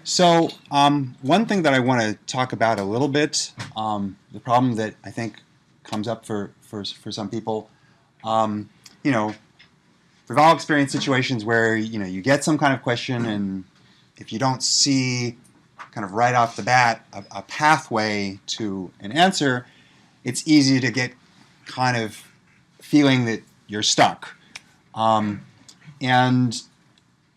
One thing that I want to talk about a little bit, the problem that I think comes up for some people, um, you know, we've all experienced situations where, you get some kind of question, and if you don't see kind of right off the bat a pathway to an answer, it's easy to get kind of feeling that you're stuck. Um, and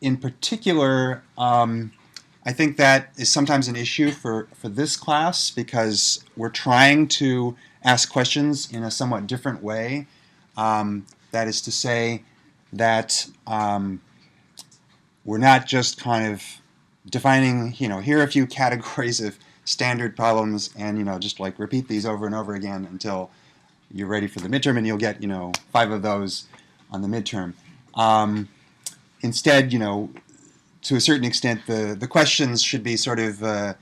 in particular, I think that is sometimes an issue for this class because we're trying to ask questions in a somewhat different way. That is to say that we're not just kind of defining, here are a few categories of standard problems and, just like repeat these over and over again until you're ready for the midterm and you'll get, 5 of those on the midterm. Instead, to a certain extent, the questions should be sort of,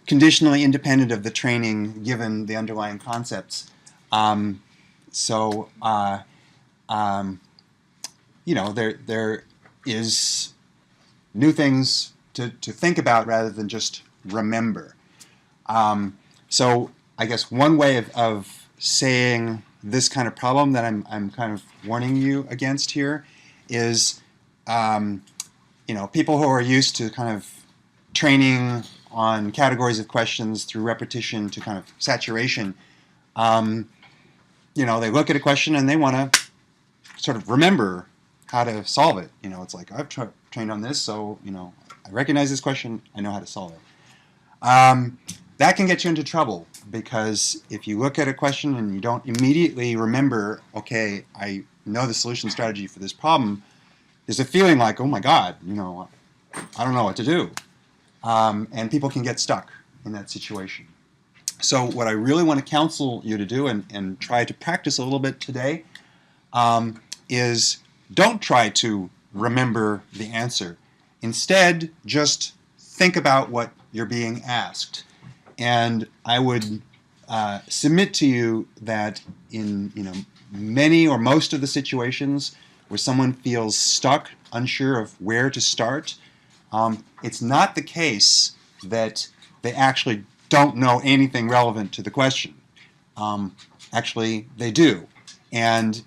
conditionally independent of the training given the underlying concepts. Um, so, there is new things to think about rather than just remember. So I guess one way of saying this kind of problem that I'm kind of warning you against here is, people who are used to kind of training on categories of questions through repetition to kind of saturation, they look at a question and they want to sort of remember how to solve it. It's like, I've trained on this, so, I recognize this question, I know how to solve it. That can get you into trouble because if you look at a question and you don't immediately remember, okay, I know the solution strategy for this problem, there's a feeling like, oh my God, I don't know what to do. And people can get stuck in that situation. So what I really want to counsel you to do and try to practice a little bit today is don't try to remember the answer. Instead, just think about what you're being asked. And I would submit to you that in many or most of the situations where someone feels stuck, unsure of where to start, it's not the case that they actually don't know anything relevant to the question. Actually, they do. And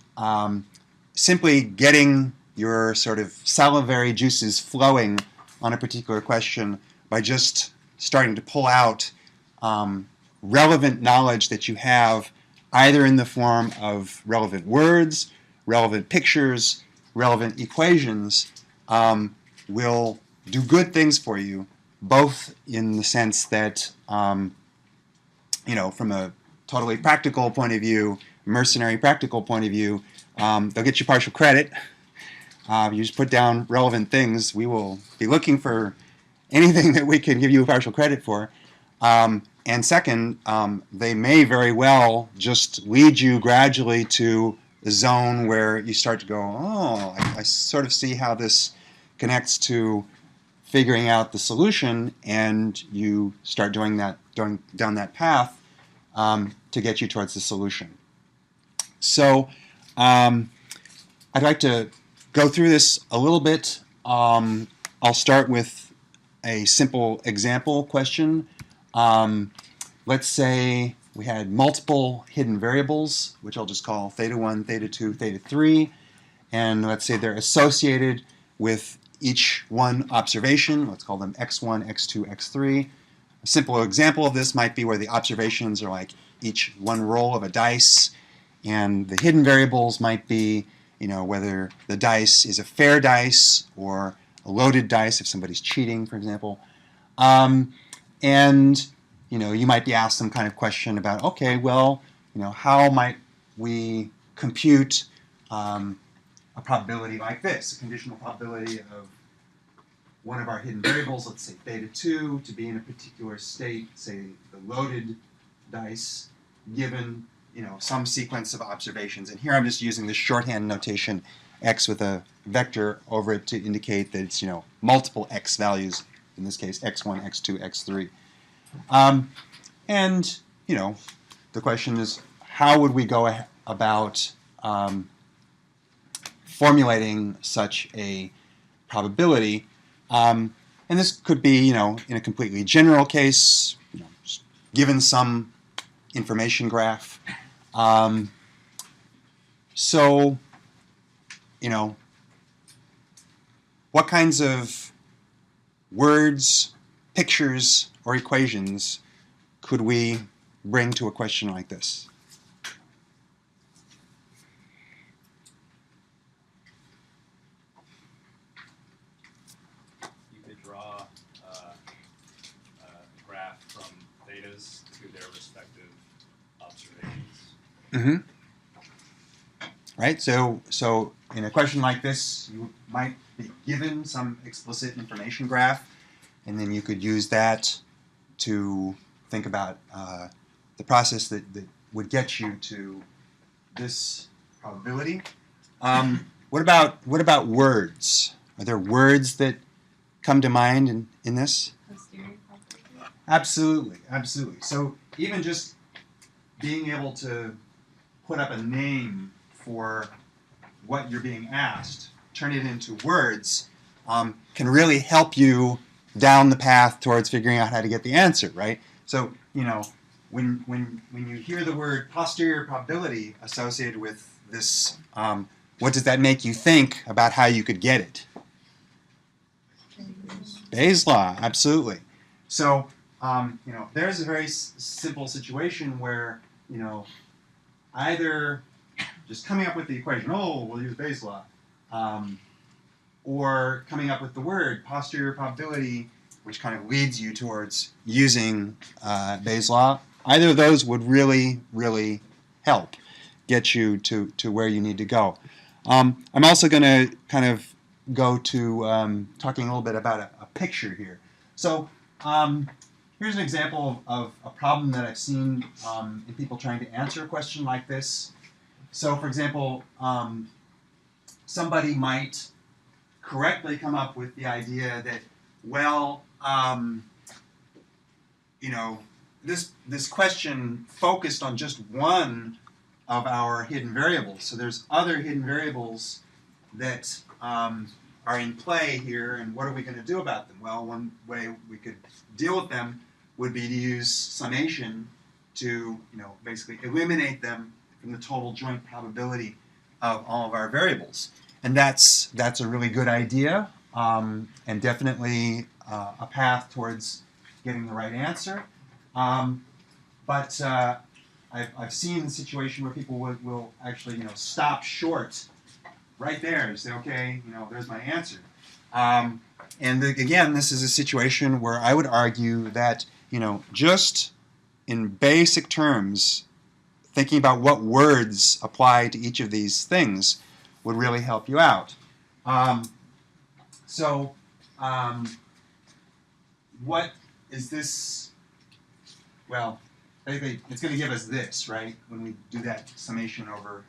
simply getting your sort of salivary juices flowing on a particular question by just starting to pull out relevant knowledge that you have either in the form of relevant words, relevant pictures, relevant equations will do good things for you, both in the sense that, from a totally practical point of view, mercenary practical point of view, they'll get you partial credit. You just put down relevant things. We will be looking for anything that we can give you partial credit for. And second, they may very well just lead you gradually to a zone where you start to go, oh, I sort of see how this connects to figuring out the solution, and you start doing down that path to get you towards the solution. So I'd like to go through this a little bit. I'll start with a simple example question. Let's say we had multiple hidden variables, which I'll just call theta 1, theta 2, theta 3, and let's say they're associated with each one observation. Let's call them x1, x2, x3. A simple example of this might be where the observations are like each one roll of a dice, and the hidden variables might be, whether the dice is a fair dice or a loaded dice if somebody's cheating, for example. And you might be asked some kind of question about, okay, well, how might we compute a probability like this, a conditional probability of one of our hidden variables, let's say theta 2, to be in a particular state, say the loaded dice, given some sequence of observations. And here I'm just using this shorthand notation, x with a vector over it to indicate that it's multiple x values, in this case x1, x2, x3. And the question is, how would we go about formulating such a probability? And this could be, in a completely general case, given some information graph. So, what kinds of words, pictures, or equations could we bring to a question like this? You could draw a graph from thetas to their respective observations. Mm-hmm. Right. So in a question like this, you might be given some explicit information graph, and then you could use that to think about the process that would get you to this probability. What about words? Are there words that come to mind in this? Absolutely, absolutely. So even just being able to put up a name for what you're being asked, turn it into words, can really help you down the path towards figuring out how to get the answer, right? So, when you hear the word posterior probability associated with this, what does that make you think about how you could get it? Bayes' law, absolutely. So, there's a very simple situation where, either just coming up with the equation, we'll use Bayes' law, or coming up with the word posterior probability, which kind of leads you towards using Bayes' law. Either of those would really, really help get you to where you need to go. I'm also going to kind of go to talking a little bit about a picture here. So here's an example of a problem that I've seen in people trying to answer a question like this. So, for example, somebody might correctly come up with the idea that, well, this question focused on just one of our hidden variables. So there's other hidden variables that are in play here, and what are we going to do about them? Well, one way we could deal with them would be to use summation to, basically eliminate them from the total joint probability of all of our variables. And that's a really good idea, and definitely a path towards getting the right answer. But I've seen the situation where people will actually, stop short right there and say, okay, there's my answer. Again, this is a situation where I would argue that, just in basic terms, thinking about what words apply to each of these things would really help you out. What is this? Well, basically, it's going to give us this, right? When we do that summation over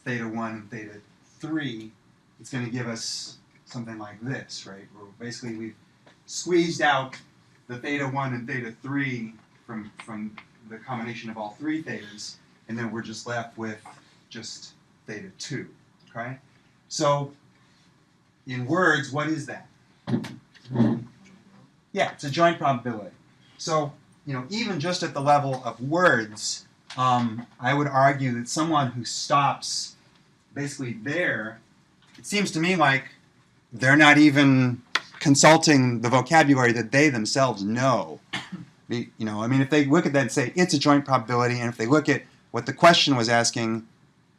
theta 1 and theta 3, it's going to give us something like this, right? Where basically we've squeezed out the theta 1 and theta 3 from the combination of all three thetas, and then we're just left with just theta 2, okay? So, in words, what is that? Yeah, it's a joint probability. So, even just at the level of words, I would argue that someone who stops basically there, it seems to me like they're not even consulting the vocabulary that they themselves know. If they look at that and say it's a joint probability, and if they look at what the question was asking,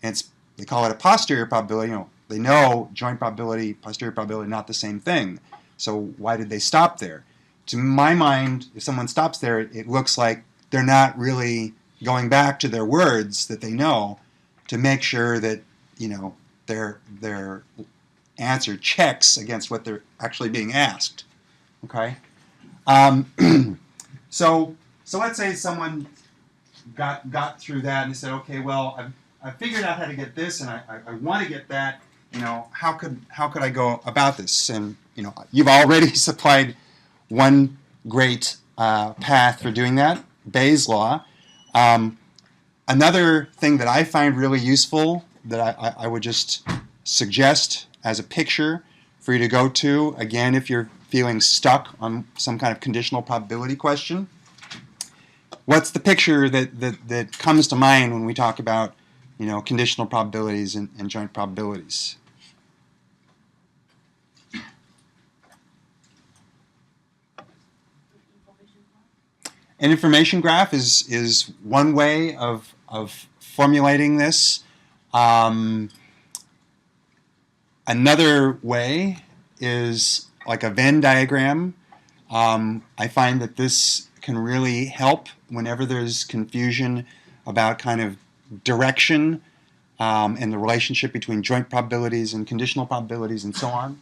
and they call it a posterior probability, they know joint probability, posterior probability, not the same thing. So why did they stop there? To my mind, if someone stops there, it looks like they're not really going back to their words that they know to make sure that their answer checks against what they're actually being asked. Okay. So let's say someone got through that and they said, okay, well, I've figured out how to get this, and I want to get that. How could I go about this? And you've already supplied one great path for doing that, Bayes' law. Another thing that I find really useful that I would just suggest as a picture for you to go to, again, if you're feeling stuck on some kind of conditional probability question, what's the picture that comes to mind when we talk about, conditional probabilities and joint probabilities? An information graph is one way of formulating this. Another way is like a Venn diagram. I find that this can really help whenever there's confusion about kind of direction and the relationship between joint probabilities and conditional probabilities and so on.